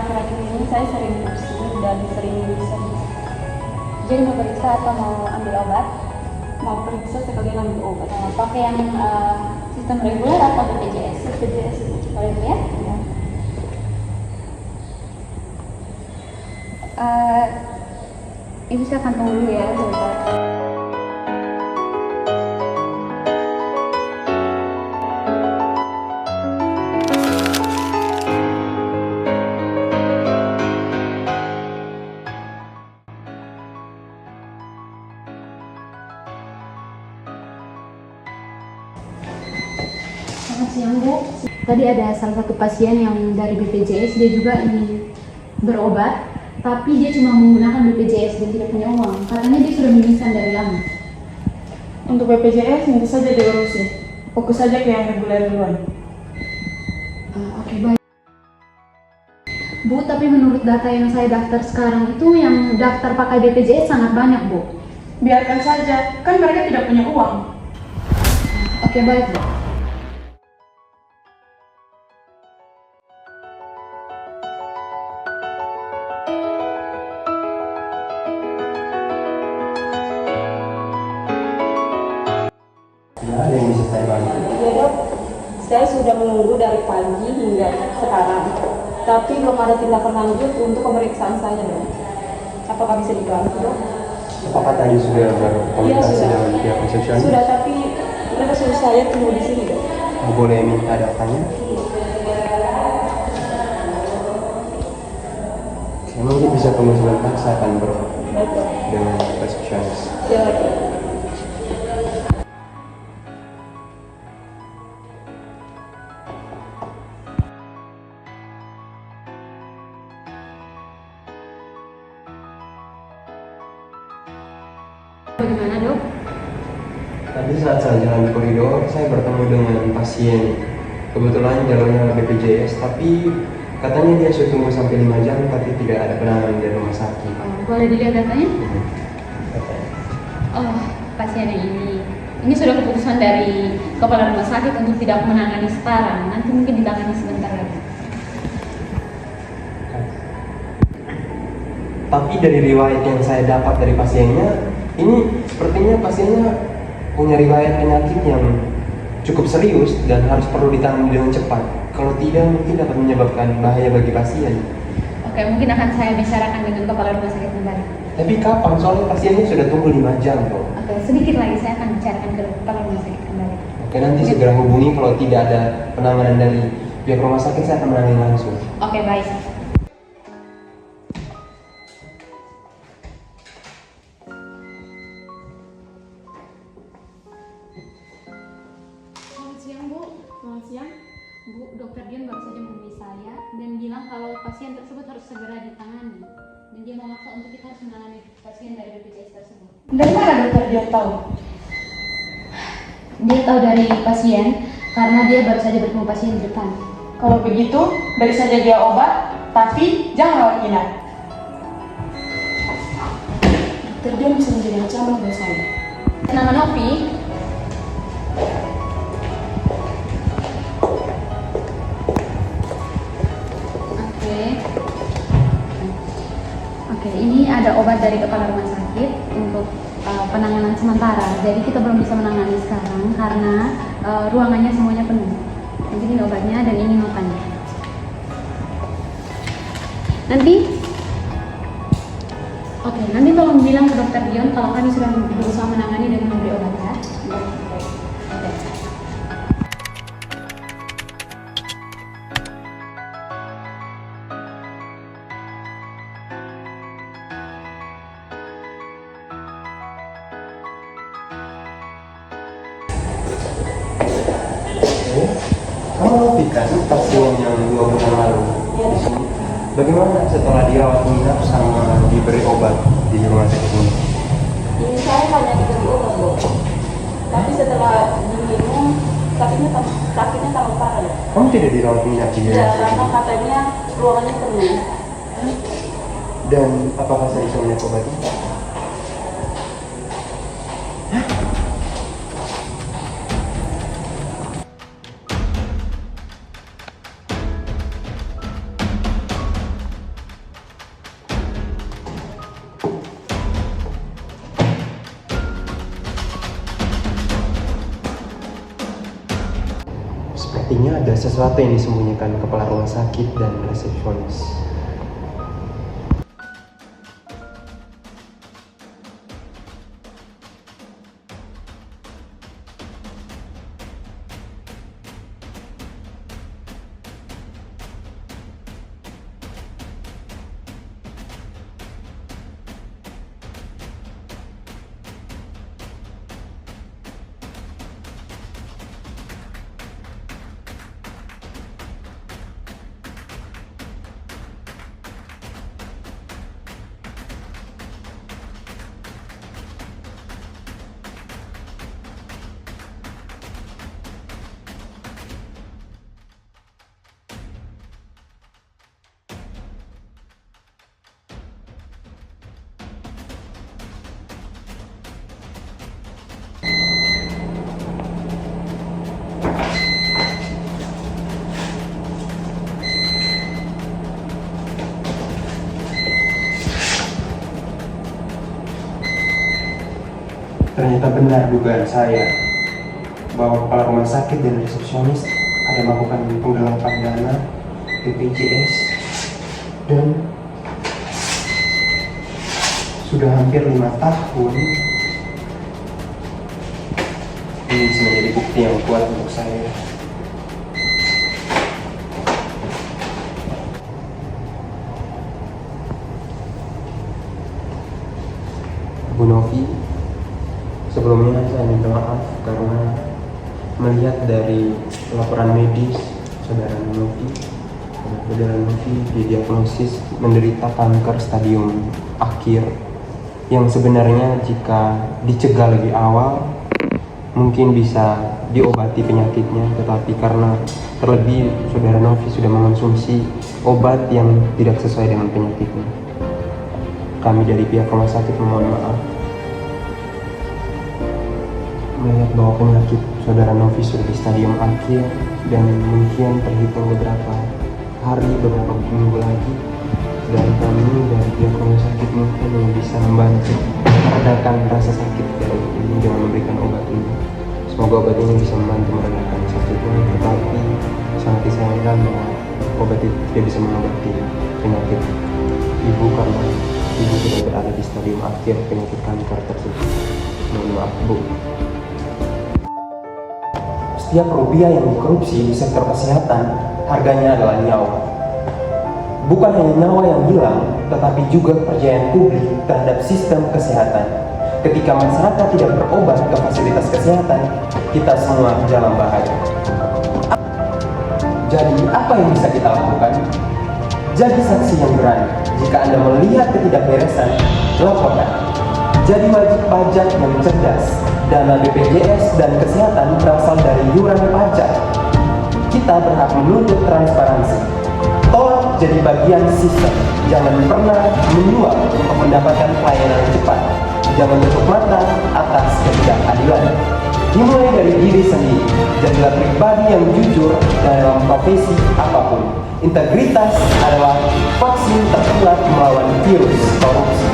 akhir-akhir ini saya sering pusing dan sering sedih. Jadi mau periksa atau mau ambil obat? Mau periksa sekalian ambil obat. Pakai yang sistem reguler atau BPJS? BPJS Boleh lihat? ya. Ibu silakan tunggu dulu ya, sebentar. Selamat siang, Bu. Tadi ada salah satu pasien yang dari BPJS, dia juga ingin berobat, tapi dia cuma menggunakan BPJS dan tidak punya uang. Katanya dia sudah memesan dari lama. Untuk BPJS nanti saja diurusi. Fokus saja ke yang reguler duluan. Oke, baik. Bu, tapi menurut data yang saya daftar sekarang itu yang daftar pakai BPJS sangat banyak, Bu. Biarkan saja, kan mereka tidak punya uang. Oke, baik, Bu. Ada yang bisa saya bantu? Ya dok, saya sudah menunggu dari pagi hingga sekarang, tapi belum ada tindakan lanjut untuk pemeriksaan saya dok. Apakah bisa dibantu dok? Apakah tadi sudah berkomunikasi Iya, sudah. dengan pihak resepsionis? Sudah, tapi mereka suruh saya tunggu di sini dok. Boleh minta datanya? Oke, mungkin bisa tunggu sebentar, saya akan Baik dok. dengan resepsionis. Ya dok. Bagaimana, Dok? Tadi saat saya jalan di koridor, saya bertemu dengan pasien. Kebetulan jalurnya BPJS, tapi katanya dia sudah tunggu sampai 5 jam, tapi tidak ada penanganan di rumah sakit. Boleh dilihat datanya? Katanya. Oh, pasien yang ini. Ini sudah keputusan dari kepala rumah sakit untuk tidak menangani sekarang. Nanti mungkin ditangani sebentar lagi. Tapi dari riwayat yang saya dapat dari pasiennya, ini sepertinya pasiennya punya riwayat penyakit yang cukup serius dan harus perlu ditangani dengan cepat. Kalau tidak, mungkin dapat menyebabkan bahaya bagi pasien. Oke, mungkin akan saya bicarakan dengan kepala rumah sakit kembali. Tapi kapan? Soalnya pasiennya sudah tunggu 5 jam kok. Oke, sedikit lagi saya akan bicarakan ke kepala rumah sakit kembali. Oke, nanti segera hubungi kalau tidak ada penanganan dari pihak rumah sakit, saya akan menangani langsung. Oke, baik. Selamat siang, Bu. Selamat siang. Bu, Dokter Dion baru saja menghubungi saya dan bilang kalau pasien tersebut harus segera ditangani. Dan dia memaksa untuk kita harus menangani pasien dari BPJS tersebut. Dari mana dokter dia tahu? Dia tahu dari pasien karena dia baru saja bertemu pasien di depan. Kalau begitu, beri saja dia obat, tapi jangan rawat inap. Dokter dia bisa menjadi ancaman buat saya. Nama Novi. Oke, ini ada obat dari kepala rumah sakit untuk penanganan sementara. Jadi kita belum bisa menangani sekarang karena ruangannya semuanya penuh. Jadi ini obatnya dan ini notanya. Nanti tolong bilang ke Dokter Dion kalau kami sudah berusaha menangani dan memberi obat ya. Oke. Kamu Vika, pasien yang 2 bulan lalu di sini. Bagaimana setelah dirawat inap sama diberi obat di rumah sakit ini? Ini saya hanya diberi obat dok. Tapi setelah diminum, sakitnya tambah parah dok. Kamu tidak dirawat inap di rumah Ya, sakit karena ini? katanya ruangannya penuh. Dan apakah saya bisa melihat obat ini? Sepertinya ada sesuatu yang disembunyikan kepala rumah sakit dan resepsionis. Ternyata benar dugaan saya bahwa kepala rumah sakit dan resepsionis ada melakukan penggelapan dana BPJS dan sudah hampir 5 tahun. Ini bisa menjadi bukti yang kuat untuk saya. Bu Novi, sebelumnya saya minta maaf karena melihat dari laporan medis saudara Novi didiagnosis menderita kanker stadium akhir yang sebenarnya jika dicegah lebih awal mungkin bisa diobati penyakitnya, tetapi karena terlebih saudara Novi sudah mengonsumsi obat yang tidak sesuai dengan penyakitnya, kami dari pihak rumah sakit memohon maaf. Melihat bahwa penyakit saudara Novi sudah di stadium akhir dan mungkin terhitung beberapa hari, beberapa minggu lagi, dan kami dari pihak rumah sakit mungkin yang bisa membantu meredakan rasa sakit dari ini dengan memberikan obat ini. Semoga obat ini bisa membantu meredakan sakitnya, tetapi sangat disayangkan bahwa obat itu tidak bisa mengobati penyakit ibu karena ibu sudah berada di stadium akhir penyakit kanker tersebut. Mohon maaf Bu. Setiap rupiah yang dikorupsi di sektor kesehatan, harganya adalah nyawa. Bukan hanya nyawa yang hilang, tetapi juga kepercayaan publik terhadap sistem kesehatan. Ketika masyarakat tidak berobat ke fasilitas kesehatan, kita semua dalam bahaya. Jadi, apa yang bisa kita lakukan? Jadi saksi yang berani. Jika Anda melihat ketidakberesan, laporkan. Jadi wajib pajak yang cerdas. Dana BPJS dan kesehatan berasal dari iuran pajak. Kita berhak menuntut transparansi. Tolak jadi bagian sistem. Jangan pernah menyuap untuk mendapatkan pelayanan cepat. Jangan tutup mata atas ketidakadilan. Dimulai dari diri sendiri. Jadilah pribadi yang jujur dalam profesi apapun. Integritas adalah vaksin terkuat melawan virus korupsi.